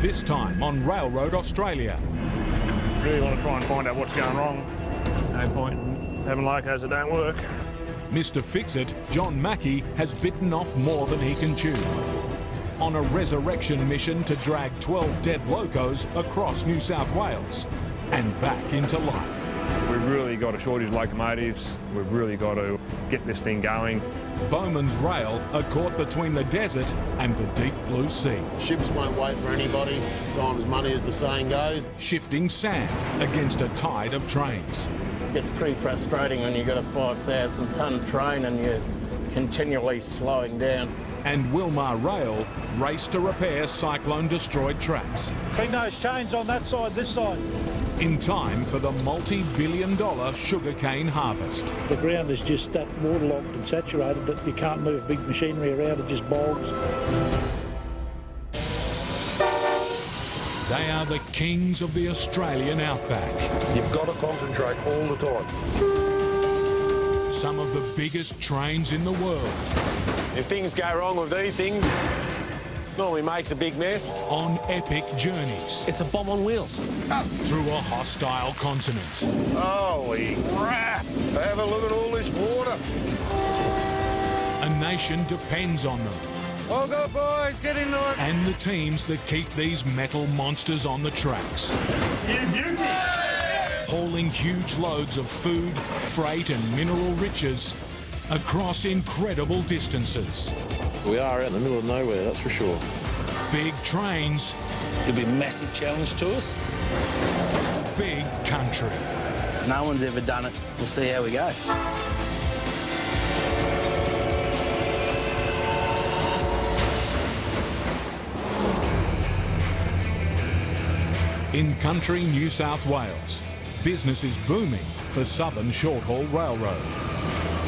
This time on Railroad Australia. Really want to try and find out what's going wrong. No point in having locos that don't work. Mr. Fix-It, John Mackey, has bitten off more than he can chew. On a resurrection mission to drag 12 dead locos across New South Wales and back into life. We've really got a shortage of locomotives. We've really got to get this thing going. Bowman's Rail are caught between the desert and the deep blue sea. Ships won't wait for anybody. Time is money, as the saying goes. Shifting sand against a tide of trains. It gets pretty frustrating when you've got a 5,000 tonne train and you're continually slowing down. And Wilmar Rail race to repair cyclone-destroyed tracks. Big nose chains on that side, this side. In time for the multi-billion-dollar sugarcane harvest. The ground is just that waterlogged and saturated that you can't move big machinery around, it just bogs. They are the kings of the Australian outback. You've got to concentrate all the time. Some of the biggest trains in the world. If things go wrong with these things, normally makes a big mess. On epic journeys. It's a bomb on wheels. Up through a hostile continent. Holy crap! Have a look at all this water. A nation depends on them. Well go, boys, get into it. And the teams that keep these metal monsters on the tracks. Hauling huge loads of food, freight and mineral riches across incredible distances. We are out in the middle of nowhere, that's for sure. Big trains. It'll be a massive challenge to us. Big country. No one's ever done it. We'll see how we go. In country New South Wales, business is booming for Southern Short-Haul Railroad.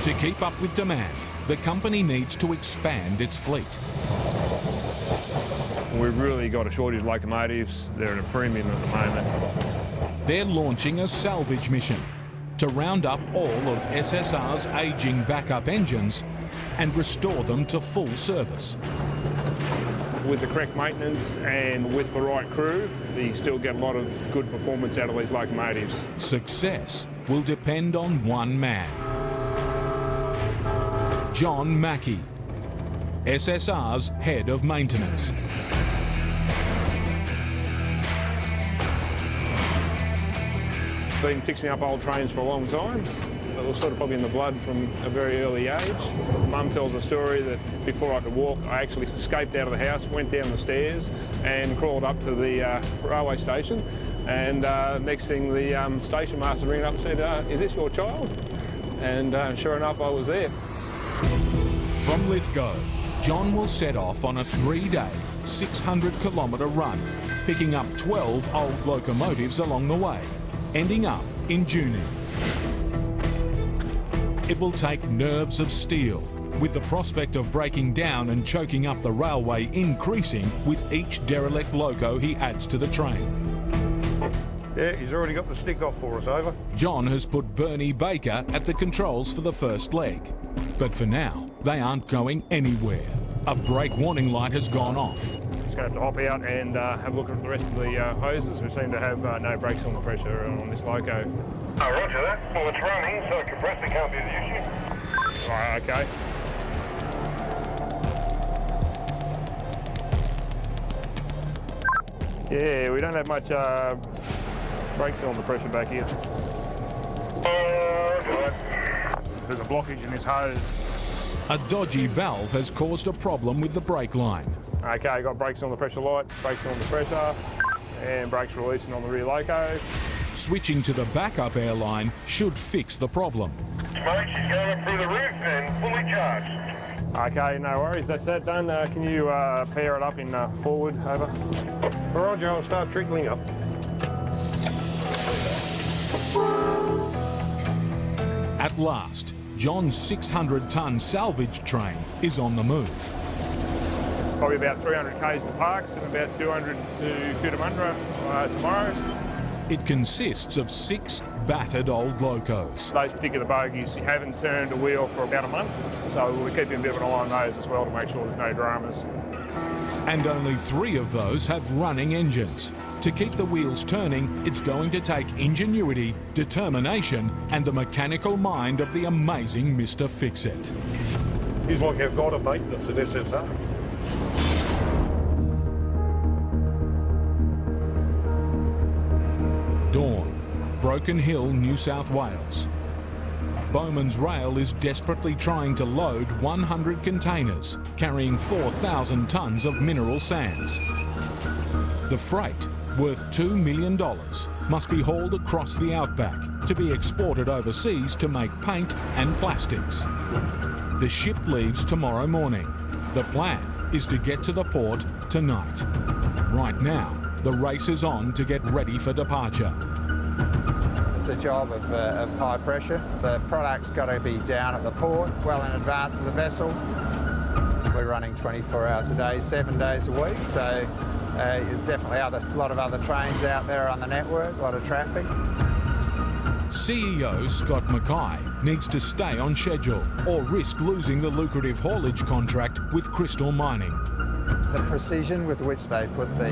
To keep up with demand, the company needs to expand its fleet. We've really got a shortage of locomotives. They're at a premium at the moment. They're launching a salvage mission to round up all of SSR's ageing backup engines and restore them to full service. With the correct maintenance and with the right crew, you still get a lot of good performance out of these locomotives. Success will depend on one man. John Mackey, SSR's head of maintenance. Been fixing up old trains for a long time. It was sort of probably in the blood from a very early age. Mum tells a story that before I could walk, I actually escaped out of the house, went down the stairs and crawled up to the railway station. And next thing, the station master ringed up and said, is this your child? And sure enough, I was there. From Lithgow, John will set off on a 3-day, 600-kilometre run, picking up 12 old locomotives along the way, ending up in Juni. It will take nerves of steel, with the prospect of breaking down and choking up the railway increasing with each derelict loco he adds to the train. Yeah, he's already got the stick off for us, over. John has put Bernie Baker at the controls for the first leg. But for now, they aren't going anywhere. A brake warning light has gone off. Just going to have to hop out and have a look at the rest of the hoses, who seem to have no brakes on the pressure on this loco. Oh, roger that. Well, it's running, so the compressor can't be the issue. Right, okay. Yeah, we don't have much brakes on the pressure back here. There's a blockage in this hose. A dodgy valve has caused a problem with the brake line. Okay, got brakes on the pressure light, brakes on the pressure, and brakes releasing on the rear loco. Switching to the backup airline should fix the problem. Smoke, she's going up through the roof and fully charged. Okay, no worries, that's that done. Can you pair it up in forward, over? Roger, I'll start trickling up. At last, John's 600-tonne salvage train is on the move. Probably about 300 k's to Parks and about 200 to Cootamundra tomorrow. It consists of 6 battered old locos. Those particular bogies haven't turned a wheel for about a month, so we're keeping a bit of an eye on those as well to make sure there's no dramas. And only 3 of those have running engines. To keep the wheels turning, it's going to take ingenuity, determination, and the mechanical mind of the amazing Mr. Fix-It. He's like our god of maintenance at SSR. Dawn, Broken Hill, New South Wales. Bowman's Rail is desperately trying to load 100 containers carrying 4,000 tonnes of mineral sands. The freight, worth $2 million, must be hauled across the outback to be exported overseas to make paint and plastics. The ship leaves tomorrow morning. The plan is to get to the port tonight. Right now, the race is on to get ready for departure. It's a job of high pressure. The product's got to be down at the port well in advance of the vessel. We're running 24 hours a day, 7 days a week, so there's definitely a lot of other trains out there on the network, a lot of traffic. CEO Scott Mackay needs to stay on schedule or risk losing the lucrative haulage contract with Crystal Mining. The precision with which they put the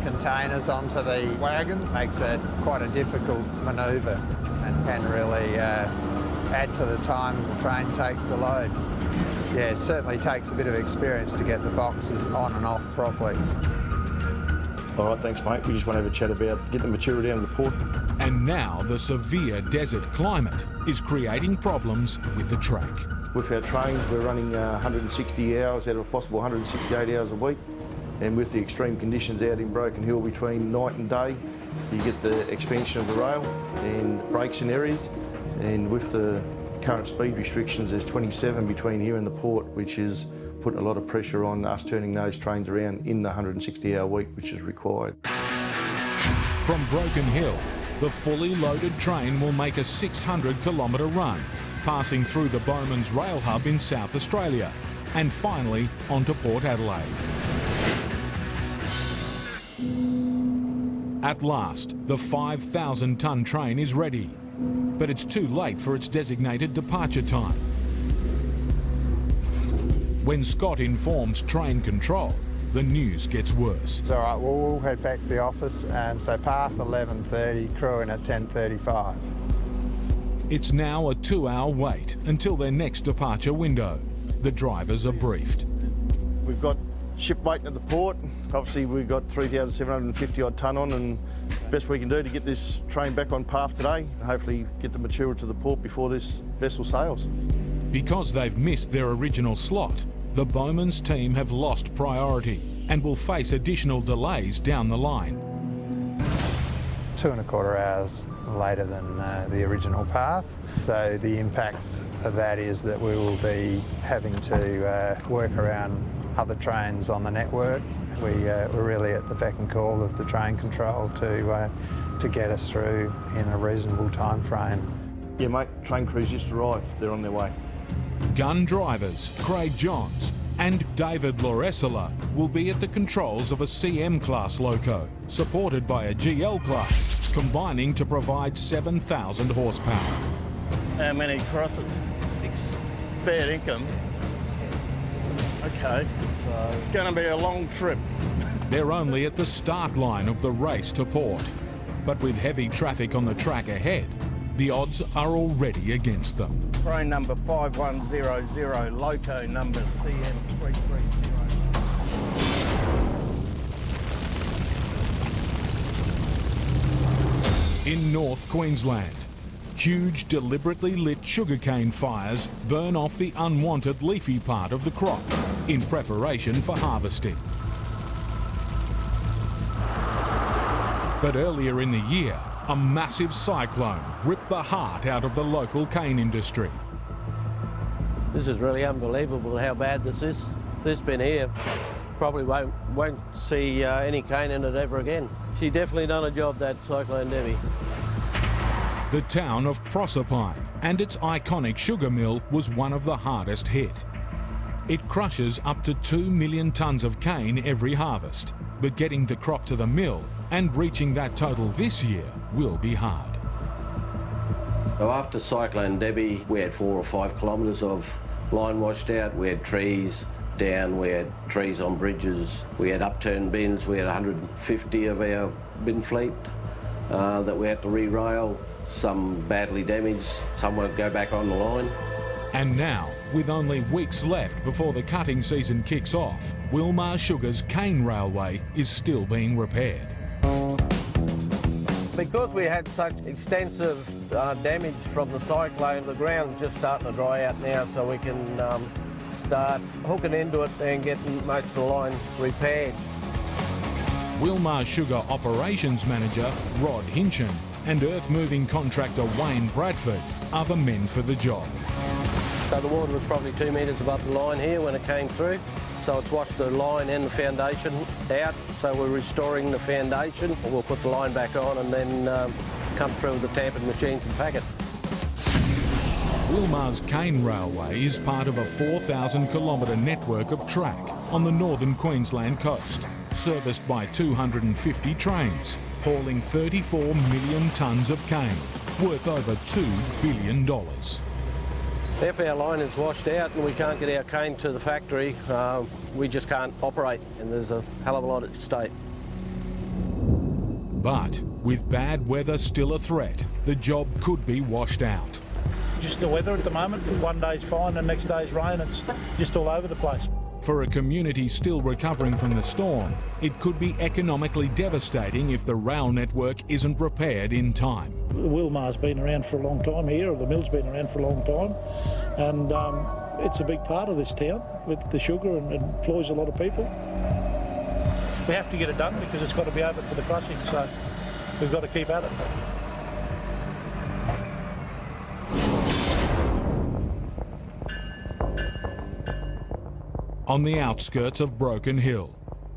containers onto the wagons makes it quite a difficult manoeuvre and can really add to the time the train takes to load. Yeah, it certainly takes a bit of experience to get the boxes on and off properly. All right, thanks, mate. We just want to have a chat about getting the material down to the port. And now the severe desert climate is creating problems with the track. With our trains, we're running 160 hours out of a possible 168 hours a week. And with the extreme conditions out in Broken Hill between night and day, you get the expansion of the rail and breaks in areas. And with the current speed restrictions, there's 27 between here and the port, which is putting a lot of pressure on us turning those trains around in the 160-hour week, which is required. From Broken Hill, the fully loaded train will make a 600-kilometre run, passing through the Bowman's Rail Hub in South Australia, and finally onto Port Adelaide. At last, the 5,000-tonne train is ready, but it's too late for its designated departure time. When Scott informs train control, the news gets worse. All right, well, we'll head back to the office. So path 11:30, crew in at 10:35. It's now a 2-hour wait until their next departure window. The drivers are briefed. We've got ship waiting at the port. Obviously, we've got 3,750 odd tonne on, and best we can do to get this train back on path today, and hopefully get the material to the port before this vessel sails. Because they've missed their original slot, the Bowman's team have lost priority and will face additional delays down the line. 2.25 hours later than the original path. So the impact of that is that we will be having to work around other trains on the network. We're really at the beck and call of the train control to get us through in a reasonable time frame. Yeah, mate, train crews just arrived. They're on their way. Gun drivers Craig Johns and David Loresela will be at the controls of a CM-class loco, supported by a GL class, combining to provide 7,000 horsepower. How many crosses? 6. Fair income. Okay, so it's going to be a long trip. They're only at the start line of the race to port, but with heavy traffic on the track ahead, the odds are already against them. Train number 5100, loco number CM330. In North Queensland, huge deliberately lit sugarcane fires burn off the unwanted leafy part of the crop in preparation for harvesting. But earlier in the year, a massive cyclone ripped the heart out of the local cane industry. This is really unbelievable how bad this is. This bin here probably won't see any cane in it ever again. She definitely done a job, that Cyclone Debbie. The town of Proserpine and its iconic sugar mill was one of the hardest hit. It crushes up to 2 million tonnes of cane every harvest, but getting the crop to the mill and reaching that total this year will be hard. So after Cyclone Debbie, we had 4 or 5 kilometres of line washed out. We had trees, down, we had trees on bridges, we had upturned bins, we had 150 of our bin fleet that we had to re-rail, some badly damaged, some won't go back on the line. And now, with only weeks left before the cutting season kicks off, Wilmar Sugar's cane railway is still being repaired. Because we had such extensive damage from the cyclone, the ground's just starting to dry out now, so we can start hooking into it and getting most of the line repaired. Wilmar Sugar Operations Manager Rod Hinchin and earth-moving contractor Wayne Bradford are the men for the job. So the water was probably 2 metres above the line here when it came through. So it's washed the line and the foundation out. So we're restoring the foundation. We'll put the line back on and then come through with the tamping machines and pack it. Wilmar's cane railway is part of a 4,000 kilometre network of track on the northern Queensland coast, serviced by 250 trains, hauling 34 million tonnes of cane, worth over $2 billion. If our line is washed out and we can't get our cane to the factory, we just can't operate, and there's a hell of a lot at stake. But with bad weather still a threat, the job could be washed out. Just the weather at the moment, one day's fine and next day's rain, it's just all over the place. For a community still recovering from the storm, it could be economically devastating if the rail network isn't repaired in time. Wilmar's been around for a long time here, or the mill's been around for a long time, and it's a big part of this town with the sugar and employs a lot of people. We have to get it done because it's got to be open for the crushing, so we've got to keep at it. On the outskirts of Broken Hill,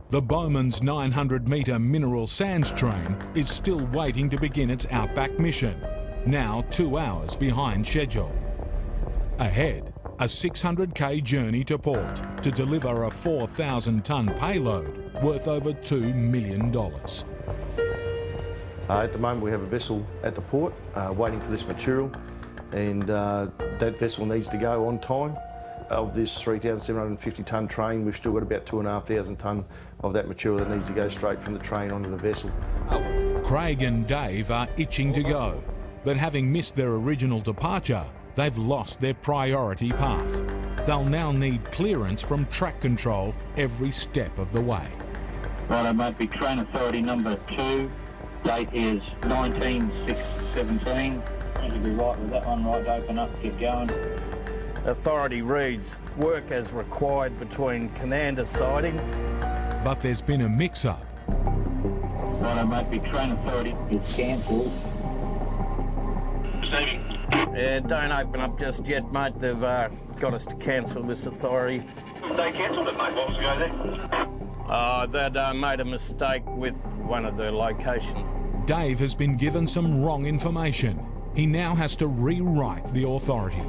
the Bowman's 900-metre mineral sands train is still waiting to begin its outback mission, now 2 hours behind schedule. Ahead, a 600k journey to port to deliver a 4,000-tonne payload worth over $2 million. At the moment we have a vessel at the port waiting for this material, and that vessel needs to go on time. Of this 3,750 tonne train, we've still got about 2,500 tonne of that material that needs to go straight from the train onto the vessel. Craig and Dave are itching to go, but having missed their original departure, they've lost their priority path. They'll now need clearance from track control every step of the way. Righto, mate, be train authority number 2. Date is 19/6/17. You'll be right with that one, right, open up, get going. Authority reads, work as required between Cananda siding. But there's been a mix-up. Righto, mate, be train authority is cancelled. Receiving. Yeah, don't open up just yet, mate. They've got us to cancel this authority. They cancelled it, mate. What was going there? They'd made a mistake with one of the locations. Dave has been given some wrong information. He now has to rewrite the authority.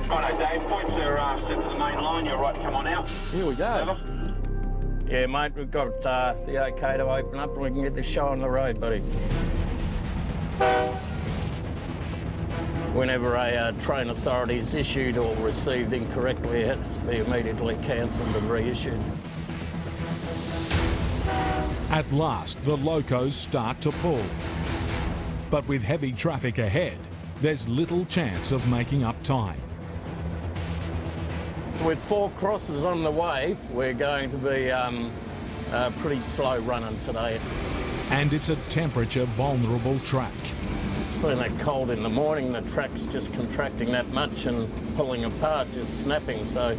Righto, Dave, points are set to the main line. You're right to come on out. Here we go. Over. Yeah, mate, we've got the OK to open up and we can get this show on the road, buddy. Whenever a train authority is issued or received incorrectly, it has to be immediately cancelled and reissued. At last, the locos start to pull. But with heavy traffic ahead, there's little chance of making up time. With 4 crosses on the way, we're going to be pretty slow running today. And it's a temperature-vulnerable track. When it's cold in the morning, the track's just contracting that much and pulling apart, just snapping. So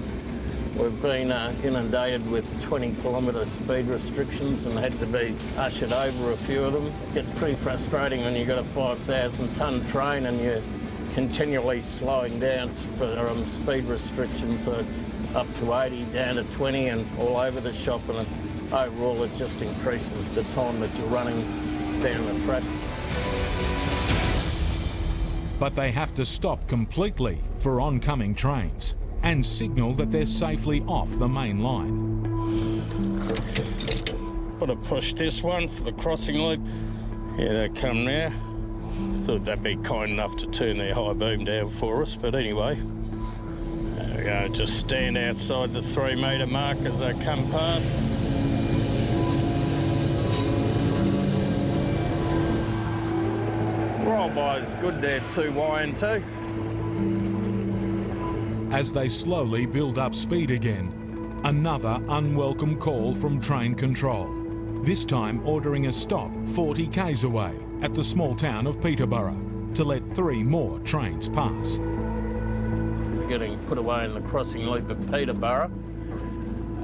we've been inundated with 20-kilometre speed restrictions and had to be ushered over a few of them. It gets pretty frustrating when you've got a 5,000-tonne train and you're continually slowing down for speed restrictions, so it's up to 80, down to 20 and all over the shop, and overall it just increases the time that you're running down the track. But they have to stop completely for oncoming trains and signal that they're safely off the main line. Got to push this one for the crossing loop. Here they come now. Thought they'd be kind enough to turn their high beam down for us, but anyway, there we go, just stand outside the 3 metre mark as they come past. Roll by is good there, 2Y and 2. As they slowly build up speed again, another unwelcome call from train control, this time ordering a stop 40 k's away at the small town of Peterborough to let 3 more trains pass. We're getting put away in the crossing loop at Peterborough,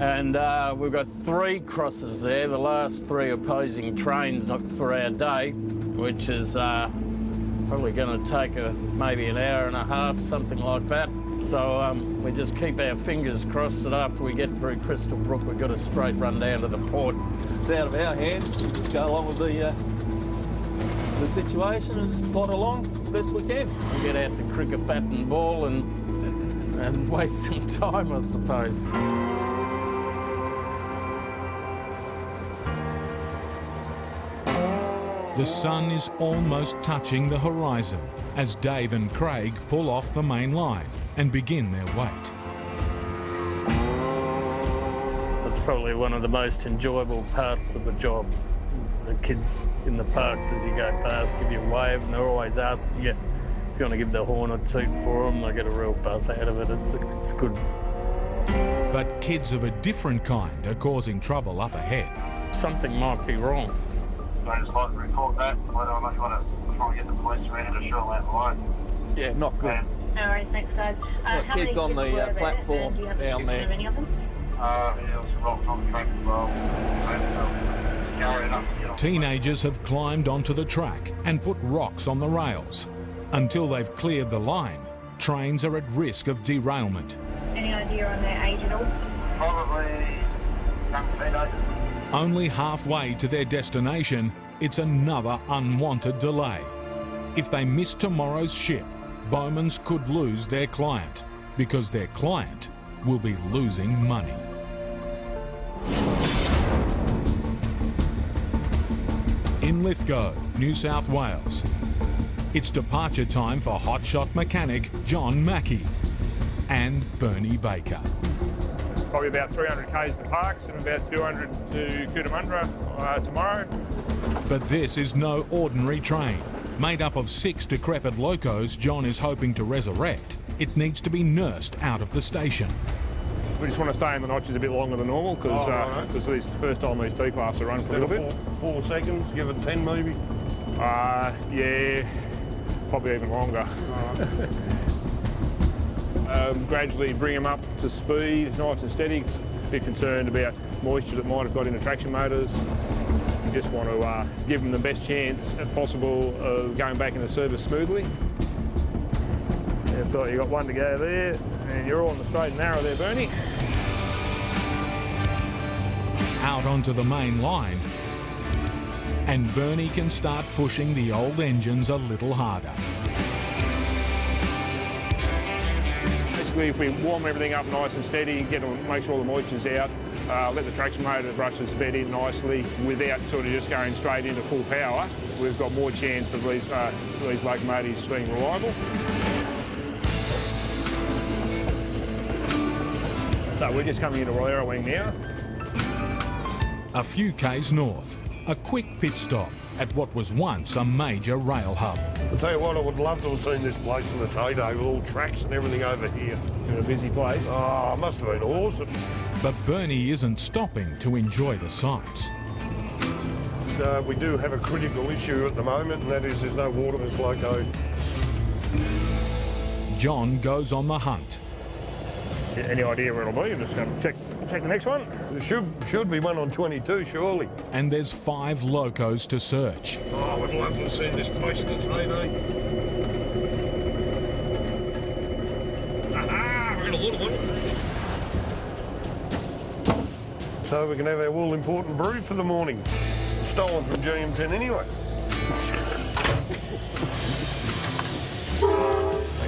and we've got 3 crosses there, the last 3 opposing trains for our day, which is probably going to take maybe an hour and a half, something like that. So we just keep our fingers crossed that after we get through Crystal Brook, we've got a straight run down to the port. It's out of our hands. We just go along with the situation and plod along as best we can. We get out the cricket bat and ball and waste some time, I suppose. The sun is almost touching the horizon as Dave and Craig pull off the main line and begin their wait. That's probably one of the most enjoyable parts of the job. The kids in the parks, as you go past, give you a wave, and they're always asking you if you want to give the horn or toot for them. They get a real buzz out of it. It's good. But kids of a different kind are causing trouble up ahead. Something might be wrong. I just like to report that, whether or not you want to try and get the police around to short that below. Yeah, not good. No worries, thanks guys. Got kids on the platform down there. Yeah, there's rocks on the track as well. Teenagers have climbed onto the track and put rocks on the rails. Until they've cleared the line, trains are at risk of derailment. Any idea on their age at all? Probably young teenagers. Only halfway to their destination, it's another unwanted delay. If they miss tomorrow's ship, Bowmans could lose their client, because their client will be losing money. In Lithgow, New South Wales, it's departure time for hotshot mechanic John Mackey and Bernie Baker. Probably about 300 k's to Parks and about 200 to Cootamundra tomorrow. But this is no ordinary train. Made up of 6 decrepit locos John is hoping to resurrect, it needs to be nursed out of the station. We just want to stay in the notches a bit longer than normal because this is the first time these T-class are run for a little bit. 4 seconds, give it 10 maybe? Yeah, probably even longer. Gradually bring them up to speed, nice and steady. A bit concerned about moisture that might have got into traction motors. We just want to give them the best chance possible of going back into service smoothly. Yeah, so you've got one to go there, and you're all on the straight and narrow there, Bernie. Out onto the main line, and Bernie can start pushing the old engines a little harder. Basically, if we warm everything up nice and steady, make sure all the moisture's out, let the traction motor brushes bed in nicely without sort of just going straight into full power, we've got more chance of these locomotives being reliable. So we're just coming into Resurrecting now. A few k's north, a quick pit stop at what was once a major rail hub. I'll tell you what, I would love to have seen this place in its heyday with all tracks and everything over here. In a busy place. Oh, it must have been awesome. But Bernie isn't stopping to enjoy the sights. We do have a critical issue at the moment, and that is there's no water in this loco. John goes on the hunt. Any idea where it'll be? I'm just going to check the next one. There should be one on 22, surely. And there's 5 locos to search. Oh, I would love to have seen this place in its heyday. Aha! We're in a little one. So we can have our all-important brew for the morning. Stolen from GM10 anyway.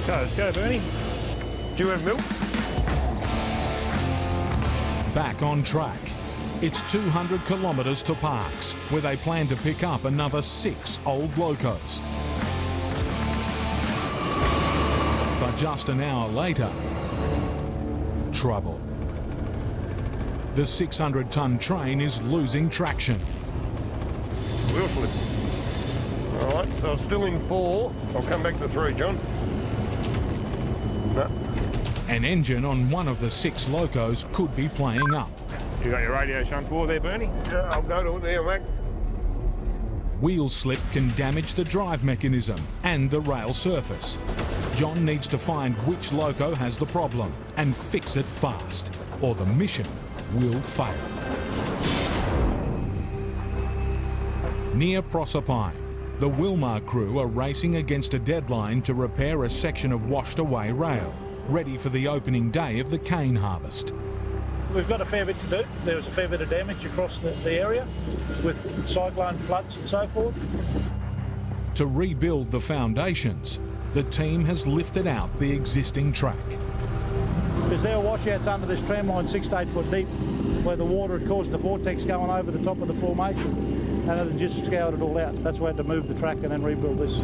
Okay, let's go, Bernie. Do you have milk? Back on track. It's 200 kilometres to Parks, where they plan to pick up another 6 old locos. But just an hour later, trouble. The 600-ton train is losing traction. Wheel slip. All right, so still in 4. I'll come back to 3, John. No. An engine on one of the 6 locos could be playing up. You got your radio shunt for there, Bernie? Yeah, I'll go to it now, mate. Wheel slip can damage the drive mechanism and the rail surface. John needs to find which loco has the problem and fix it fast, or the mission will fail. Near Proserpine, the Wilmar crew are racing against a deadline to repair a section of washed-away rail, ready for the opening day of the cane harvest. We've got a fair bit to do. There was a fair bit of damage across the area with cyclone floods and so forth. To rebuild the foundations, the team has lifted out the existing track. Because there are washouts under this tram line 6 to 8 foot deep where the water had caused the vortex going over the top of the formation and it had just scoured it all out. That's why we had to move the track and then rebuild this.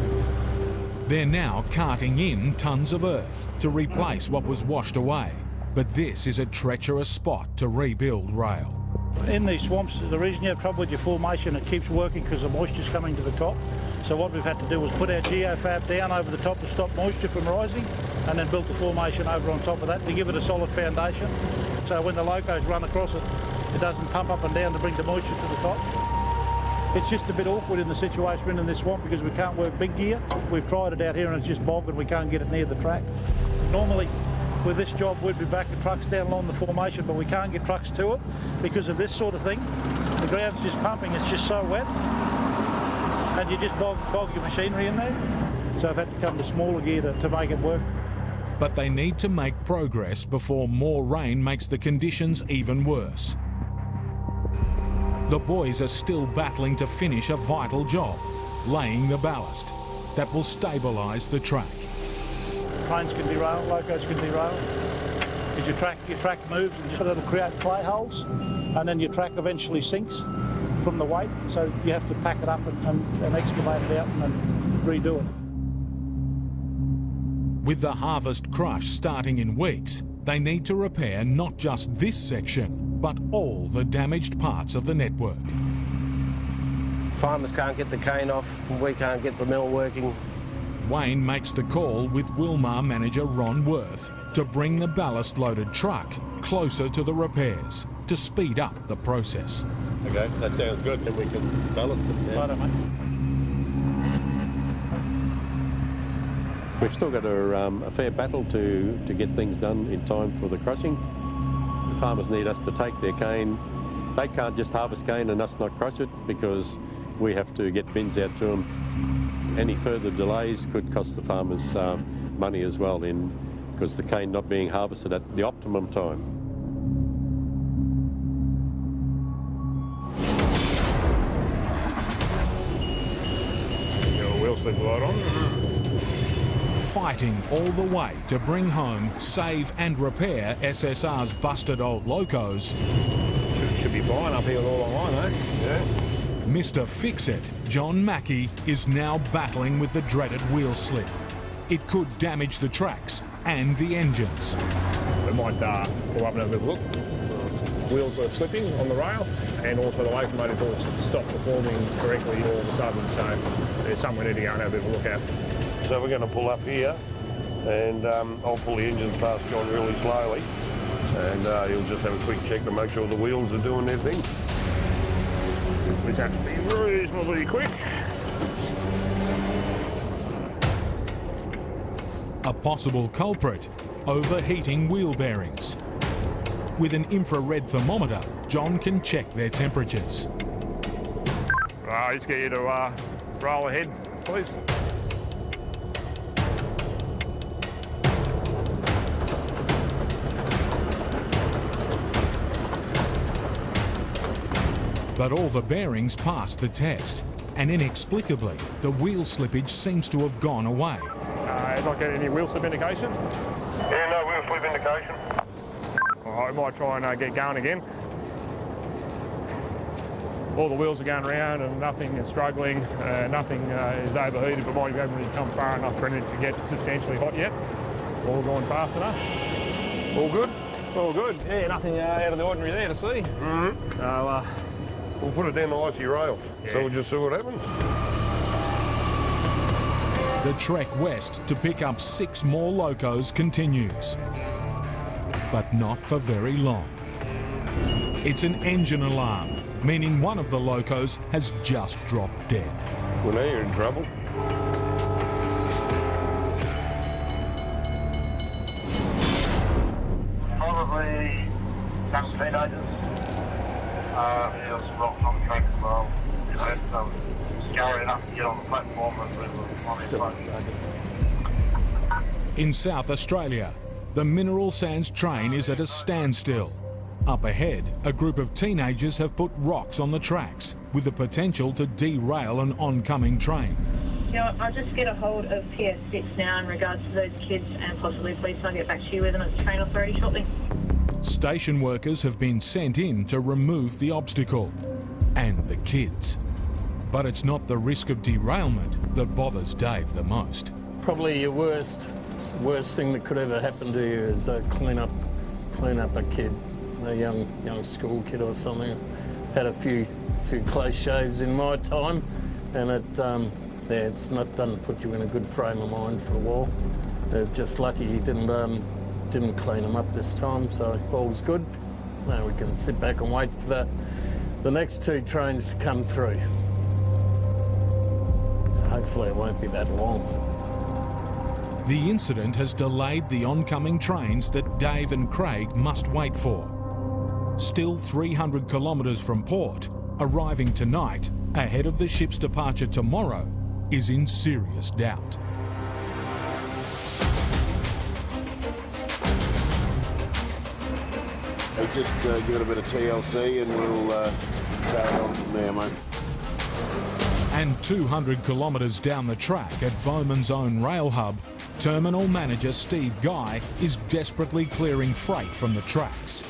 They're now carting in tons of earth to replace what was washed away. But this is a treacherous spot to rebuild rail. In these swamps, the reason you have trouble with your formation, it keeps working because the moisture's coming to the top. So what we've had to do was put our geofab down over the top to stop moisture from rising and then built the formation over on top of that to give it a solid foundation. So when the locos run across it, it doesn't pump up and down to bring the moisture to the top. It's just a bit awkward in the situation we're in this swamp because we can't work big gear. We've tried it out here and it's just bog and we can't get it near the track. Normally, with this job, we'd be backing trucks down along the formation, but we can't get trucks to it because of this sort of thing. The ground's just pumping, it's just so wet, and you just bog your machinery in there. So I've had to come to smaller gear to make it work. But they need to make progress before more rain makes the conditions even worse. The boys are still battling to finish a vital job, laying the ballast that will stabilise the track. Trains can derail, locos can derail. Because your track moves and it'll create clay holes, and then your track eventually sinks from the weight. So you have to pack it up and excavate it out and then redo it. With the harvest crush starting in weeks, they need to repair not just this section, but all the damaged parts of the network. Farmers can't get the cane off, we can't get the mill working. Wayne makes the call with Wilmar manager Ron Worth to bring the ballast-loaded truck closer to the repairs to speed up the process. Okay, that sounds good. Then we can ballast it. Righto, mate. We've still got a fair battle to get things done in time for the crushing. The farmers need us to take their cane. They can't just harvest cane and us not crush it because we have to get bins out to them. Any further delays could cost the farmers money as well because the cane not being harvested at the optimum time. Your wheel slip light on. Fighting all the way to bring home, save and repair SSR's busted old locos. Should be fine up here with all online, eh? Yeah. Mr. Fix-It, John Mackey, is now battling with the dreaded wheel slip. It could damage the tracks and the engines. We might pull up and have a look. Wheels are slipping on the rail and also the locomotive will stop performing correctly all of a sudden, so there's something we need to go and have a bit of a look at. So we're going to pull up here and I'll pull the engines past John really slowly and he'll just have a quick check to make sure the wheels are doing their thing. We have to be reasonably quick. A possible culprit, overheating wheel bearings. With an infrared thermometer, John can check their temperatures. Right, just get you to roll ahead, please. But all the bearings passed the test, and inexplicably, the wheel slippage seems to have gone away. Not getting any wheel slip indication? Yeah, no wheel slip indication. All right, we might try and get going again. All the wheels are going around and nothing is struggling, nothing is overheated, but we haven't really come far enough for anything to get substantially hot yet. All going fast enough. All good. All good. Yeah, nothing out of the ordinary there to see. Mm-hmm. So, we'll put it down the icy rails, so we'll just see what happens. The trek west to pick up 6 more locos continues. But not for very long. It's an engine alarm, meaning one of the locos has just dropped dead. Well, now you're in trouble. Probably young teenagers. There was rocks on the track as well. You know, so scary enough to get on the platform as we were on their place. In South Australia, the mineral sands train is at a standstill. Up ahead, a group of teenagers have put rocks on the tracks with the potential to derail an oncoming train. You know, I'll just get a hold of PS6 now in regards to those kids and possibly police. I'll get back to you with them at the train authority shortly. Station workers have been sent in to remove the obstacle and the kids. But it's not the risk of derailment that bothers Dave the most. Probably your worst thing that could ever happen to you is clean up a kid, a young school kid or something. Had a few close shaves in my time, and it's not done put you in a good frame of mind for a while. Just lucky he didn't clean them up this time, so all's good. Now we can sit back and wait for the next 2 trains to come through. Hopefully it won't be that long. The incident has delayed the oncoming trains that Dave and Craig must wait for. Still 300 kilometres from port, arriving tonight ahead of the ship's departure tomorrow is in serious doubt. Hey, just give it a bit of TLC and we'll carry on from there, mate. And 200 kilometres down the track at Bowman's own rail hub, terminal manager Steve Guy is desperately clearing freight from the tracks.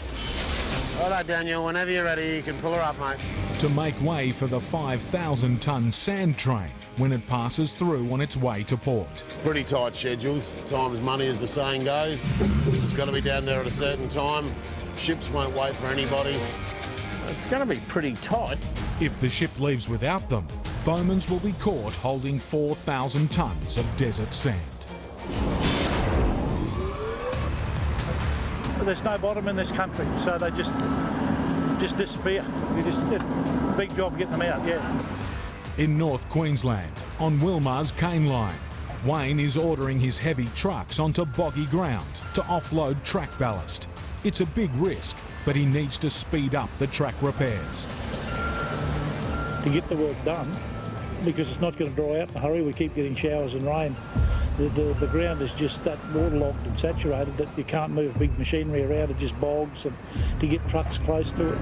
All right, Daniel, whenever you're ready, you can pull her up, mate. To make way for the 5,000-tonne sand train when it passes through on its way to port. Pretty tight schedules. Time's money, as the saying goes. It's got to be down there at a certain time. Ships won't wait for anybody. It's going to be pretty tight. If the ship leaves without them, Bowman's will be caught holding 4,000 tonnes of desert sand. There's no bottom in this country, so they just disappear. Big job getting them out, yeah. In North Queensland, on Wilmar's Cane Line, Wayne is ordering his heavy trucks onto boggy ground to offload track ballast. It's a big risk, but he needs to speed up the track repairs. To get the work done, because it's not going to dry out in a hurry, we keep getting showers and rain. The ground is just that waterlogged and saturated that you can't move big machinery around. It just bogs, and to get trucks close to it.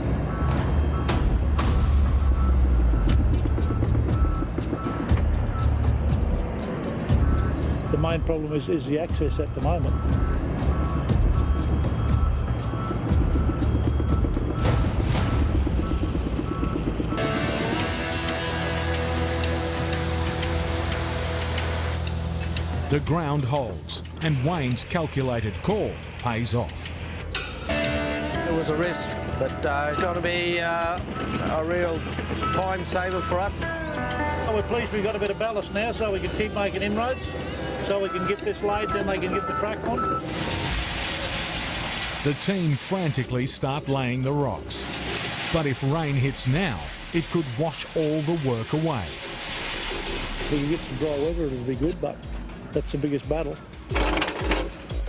The main problem is the access at the moment. The ground holds, and Wayne's calculated call pays off. It was a risk, but it's going to be a real time saver for us. Oh, we're pleased we've got a bit of ballast now, so we can keep making inroads, so we can get this laid, then they can get the track on. The team frantically start laying the rocks. But if rain hits now, it could wash all the work away. If we can get some dry weather, it'll be good, but that's the biggest battle.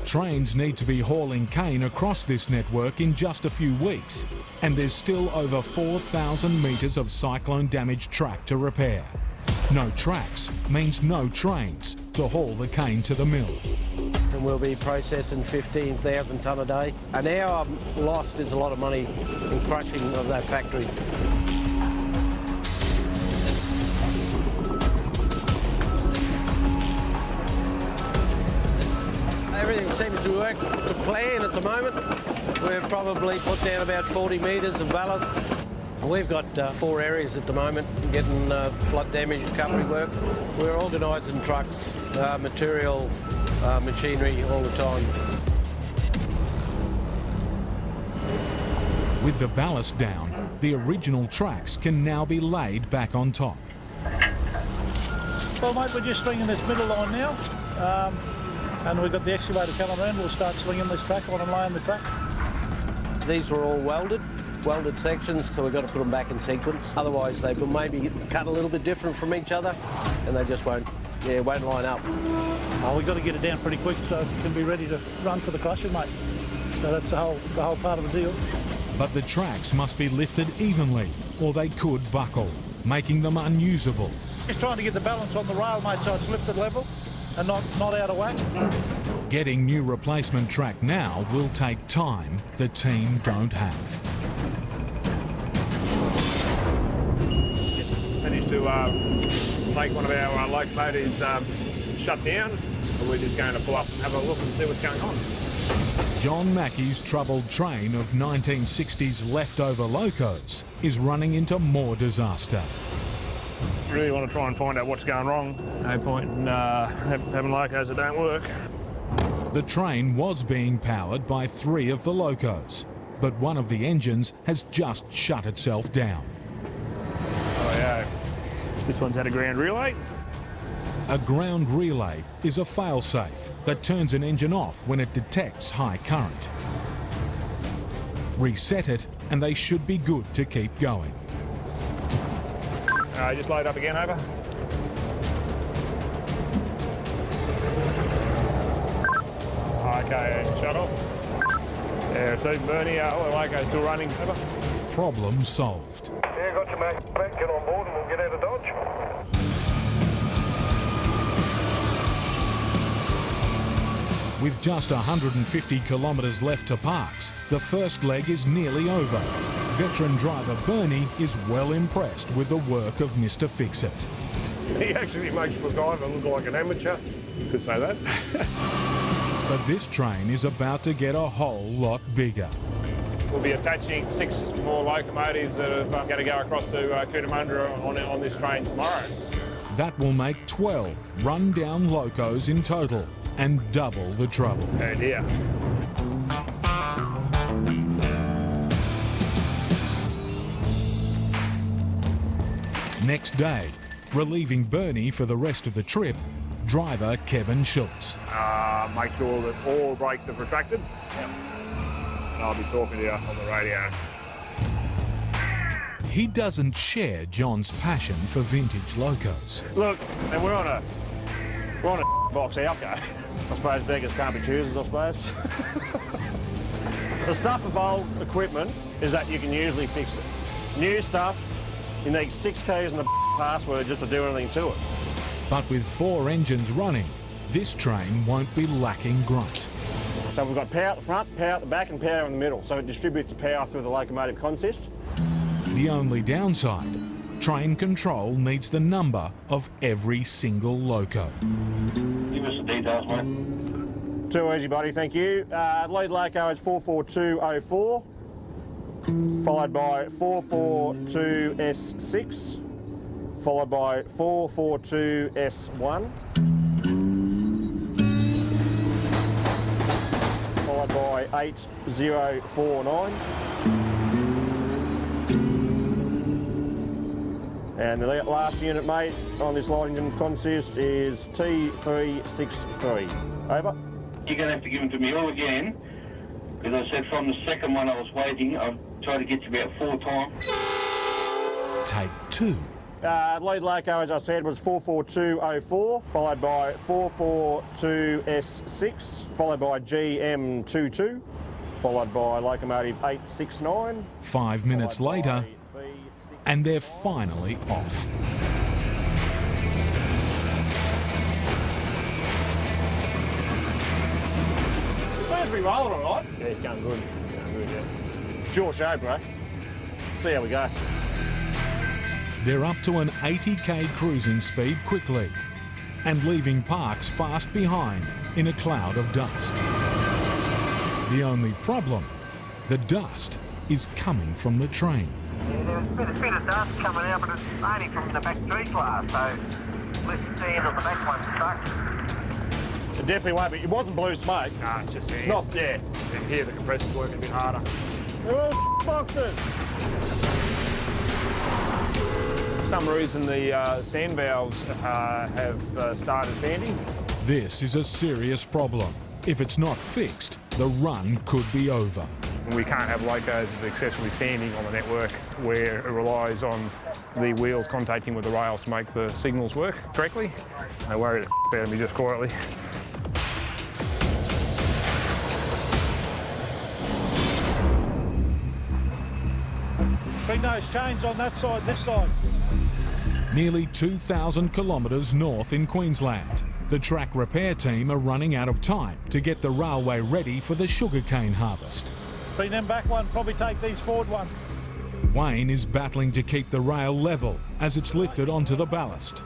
Trains need to be hauling cane across this network in just a few weeks, and there's still over 4,000 metres of cyclone-damaged track to repair. No tracks means no trains to haul the cane to the mill. And we'll be processing 15,000 tonne a day. An hour lost is a lot of money in crushing of that factory. Everything seems to work to plan at the moment. We've probably put down about 40 metres of ballast. We've got 4 areas at the moment getting flood damage recovery work. We're organising trucks, material, machinery all the time. With the ballast down, the original tracks can now be laid back on top. Well, mate, we're just stringing this middle line now, and we've got the excavator coming around. We'll start slinging this track on and laying the track. These were all welded sections, so we've got to put them back in sequence. Otherwise, they will maybe cut a little bit different from each other, and they just won't line up. Oh, we've got to get it down pretty quick so it can be ready to run to the crusher, mate. So that's the whole part of the deal. But the tracks must be lifted evenly, or they could buckle, making them unusable. Just trying to get the balance on the rail, mate, so it's lifted level and not out of whack. Getting new replacement track now will take time the team don't have. Managed to make one of our locomotives shut down, and we're just going to pull up and have a look and see what's going on. John Mackey's troubled train of 1960s leftover locos is running into more disaster. Really want to try and find out what's going wrong. No point in having locos that don't work. The train was being powered by 3 of the locos, but one of the engines has just shut itself down. Oh yeah, this one's had a ground relay. A ground relay is a failsafe that turns an engine off when it detects high current. Reset it and they should be good to keep going. Just load up again, over. Okay, and shut off. Yeah, so Bernie, all the loco's still running, over. Problem solved. Yeah, got you, mate. Get on board and we'll get out of Dodge. With just 150 kilometres left to Parkes, the first leg is nearly over. Veteran driver Bernie is well impressed with the work of Mr. Fix-It. He actually makes MacGyver look like an amateur. You could say that. But this train is about to get a whole lot bigger. We'll be attaching 6 more locomotives that are going to go across to Cootamundra on this train tomorrow. That will make 12 run-down locos in total and double the trouble. Oh dear. Next day, relieving Bernie for the rest of the trip, driver Kevin Schultz. Make sure that all brakes are retracted. Yep. And I'll be talking to you on the radio. He doesn't share John's passion for vintage locos. Look, and we're on a box outgo. I suppose beggars can't be choosers, I suppose. The stuff of old equipment is that you can usually fix it. New stuff, you need 6 keys and a password just to do anything to it. But with 4 engines running, this train won't be lacking grunt. So we've got power at the front, power at the back and power in the middle. So it distributes the power through the locomotive consist. The only downside, train control needs the number of every single loco. Give us the details, mate. Too easy, buddy, thank you. Lead loco is 44204, followed by 442S6, followed by 442S1, followed by 8049. And the last unit, mate, on this light engine consist is T363. Over. You're going to have to give them to me all again, because I said from the second one I was waiting, I've tried to get you about 4 times. Take 2. Lead loco, as I said, was 44204, followed by 442S6, followed by GM22, followed by locomotive 869. 5 minutes later, and they're finally off. It seems to be rolling all right. Yeah, it's going good. Going good, yeah. It's your show, bro. See how we go. They're up to an 80k cruising speed quickly and leaving Parkes fast behind in a cloud of dust. The only problem, the dust is coming from the train. There's a bit of dust coming out, but it's only from the back 3 class, so let's see end of the back one stuck. It definitely won't be. It wasn't blue smoke. No, it's just it's not. Yeah. And here the compressor's working a bit harder. Well, boxes. For some reason, the sand valves have started sanding. This is a serious problem. If it's not fixed, the run could be over. We can't have locos excessively standing on the network where it relies on the wheels contacting with the rails to make the signals work correctly. They worry the out of me just quietly. Bring those chains on that side, this side. Nearly 2,000 kilometres north in Queensland. The track repair team are running out of time to get the railway ready for the sugarcane harvest. Bring them back one, probably take these forward one. Wayne is battling to keep the rail level as it's lifted onto the ballast.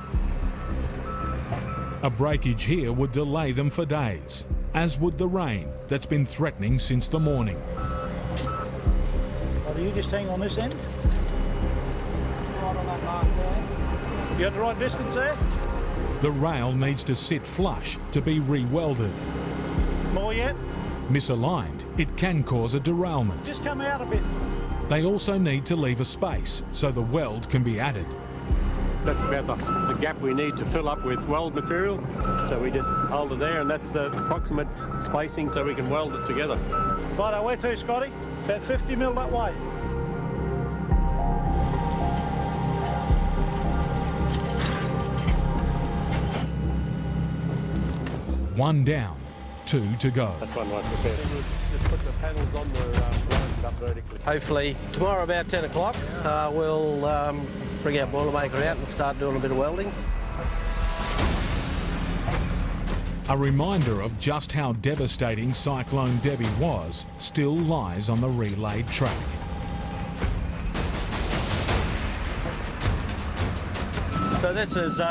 A breakage here would delay them for days, as would the rain that's been threatening since the morning. Well, you just hang on this end. Right on that mark there. You got the right distance there? The rail needs to sit flush to be re-welded. More yet? Misaligned, it can cause a derailment. Just come out a bit. They also need to leave a space so the weld can be added. That's about the gap we need to fill up with weld material. So we just hold it there, and that's the approximate spacing so we can weld it together. Righto, where to, Scotty? About 50 mil that way. One down, two to go. That's one right prepared. Just put the panels on the lines up vertically. Hopefully tomorrow about 10 o'clock we'll bring our Boilermaker out and start doing a bit of welding. A reminder of just how devastating Cyclone Debbie was still lies on the relayed track. So this is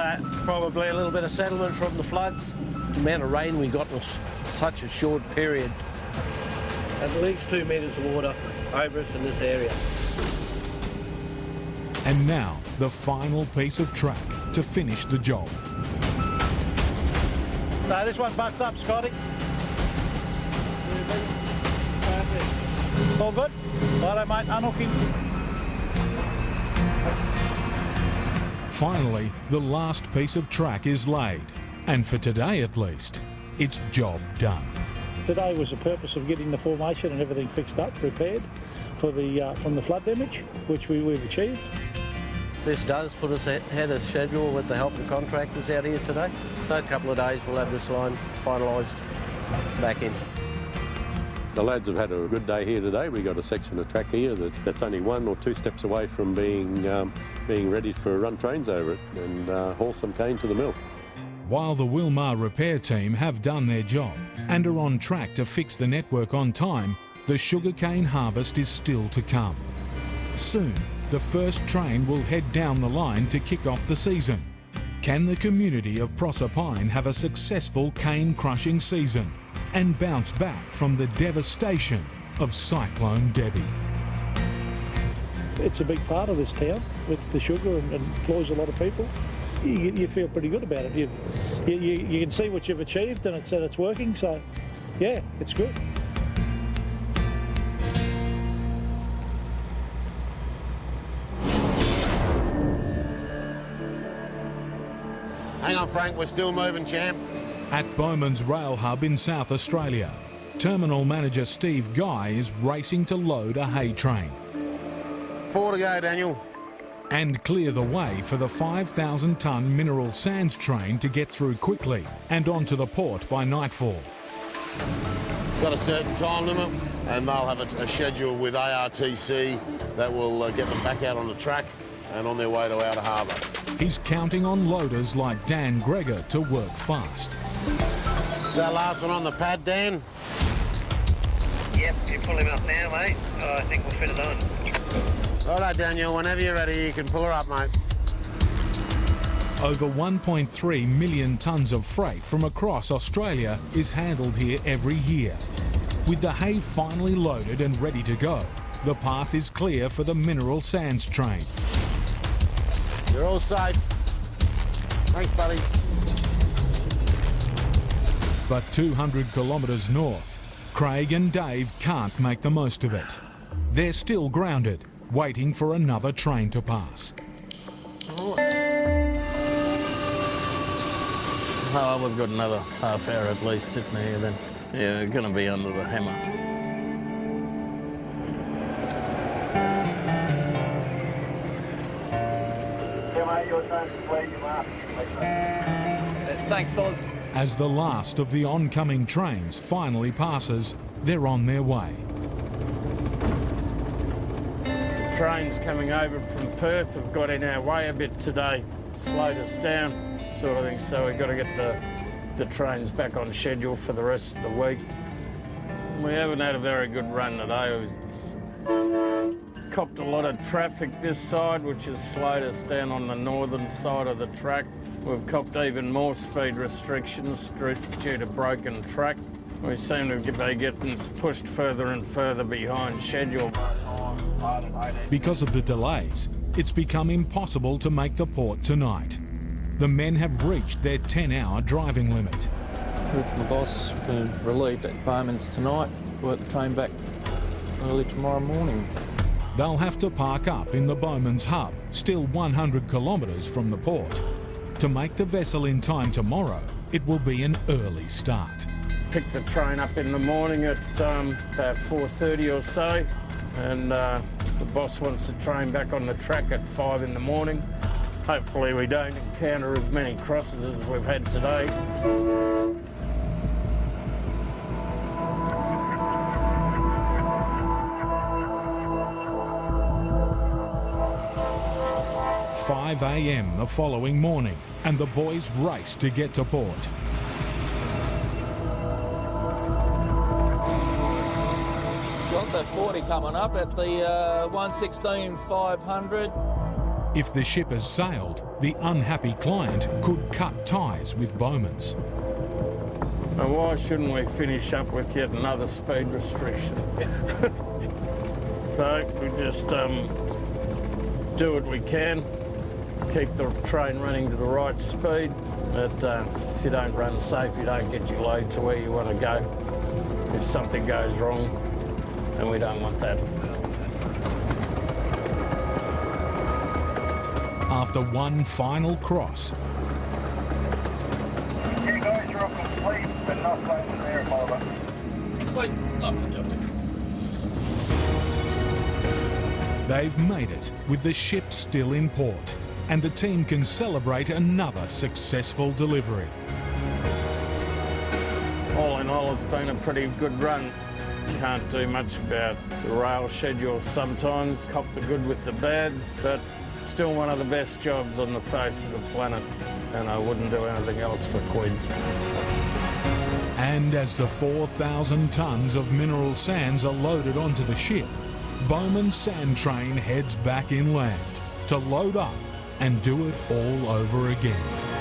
probably a little bit of settlement from the floods. The amount of rain we got was such a short period. At least 2 metres of water over us in this area. And now, the final piece of track to finish the job. No, this one butts up, Scotty. All good? Righto, mate, unhooking. Finally, the last piece of track is laid. And for today at least, it's job done. Today was the purpose of getting the formation and everything fixed up, repaired for the from the flood damage, which we've achieved. This does put us ahead of schedule with the help of contractors out here today. So in a couple of days we'll have this line finalised back in. The lads have had a good day here today. We've got a section of track here that's only 1 or 2 steps away from being ready for run trains over it and haul some cane to the mill. While the Wilmar repair team have done their job and are on track to fix the network on time, the sugarcane harvest is still to come. Soon, the first train will head down the line to kick off the season. Can the community of Proserpine have a successful cane crushing season and bounce back from the devastation of Cyclone Debbie? It's a big part of this town with the sugar and employs a lot of people. You feel pretty good about it. You can see what you've achieved and it's working, so yeah, it's good. Hang on, Frank, we're still moving, champ. At Bowman's Rail Hub in South Australia, Terminal Manager Steve Guy is racing to load a hay train. 4 to go, Daniel. And clear the way for the 5,000-tonne mineral sands train to get through quickly and onto the port by nightfall. Got a certain time limit, and they'll have a schedule with ARTC that will get them back out on the track and on their way to Outer Harbour. He's counting on loaders like Dan Gregor to work fast. Is that last one on the pad, Dan? Yep, you pull him up now, mate. I think we'll fit it on. All right, Daniel, whenever you're ready, you can pull her up, mate. Over 1.3 million tonnes of freight from across Australia is handled here every year. With the hay finally loaded and ready to go, the path is clear for the mineral sands train. You're all safe. Thanks, buddy. But 200 kilometres north, Craig and Dave can't make the most of it. They're still grounded, waiting for another train to pass. Oh, we've got another half hour at least sitting here then. Yeah, we're going to be under the hammer. Thanks, fellas. As the last of the oncoming trains finally passes, they're on their way. The trains coming over from Perth have got in our way a bit today, slowed us down, sort of thing, so we've got to get the trains back on schedule for the rest of the week. We haven't had a very good run today. We've copped a lot of traffic this side, which has slowed us down on the northern side of the track. We've copped even more speed restrictions due to broken track. We seem to be getting pushed further and further behind schedule. Because of the delays, it's become impossible to make the port tonight. The men have reached their 10-hour driving limit. Heard from the boss, been relieved that Bowman's tonight, work the train back early tomorrow morning. They'll have to park up in the Bowman's hub, still 100 kilometres from the port. To make the vessel in time tomorrow, it will be an early start. Pick the train up in the morning at about 4:30 or so, and the boss wants the train back on the track at 5 in the morning. Hopefully we don't encounter as many crosses as we've had today. "5 a.m. the following morning, and the boys race to get to port. Got the 40 coming up at the 116,500. If the ship has sailed, the unhappy client could cut ties with Bowman's. And why shouldn't we finish up with yet another speed restriction? So we just do what we can, keep the train running to the right speed, but if you don't run safe, you don't get your load to where you want to go. If something goes wrong, and we don't want that. After one final cross, You guys are up complete, but not close to there, Oliver. Sweet, lovely job. they've made it with the ship still in port, and the team can celebrate another successful delivery. All in all, it's been a pretty good run. Can't do much about the rail schedule sometimes, cop the good with the bad, but still one of the best jobs on the face of the planet, and I wouldn't do anything else for quids. And as the 4,000 tonnes of mineral sands are loaded onto the ship, Bowman's sand train heads back inland to load up and do it all over again.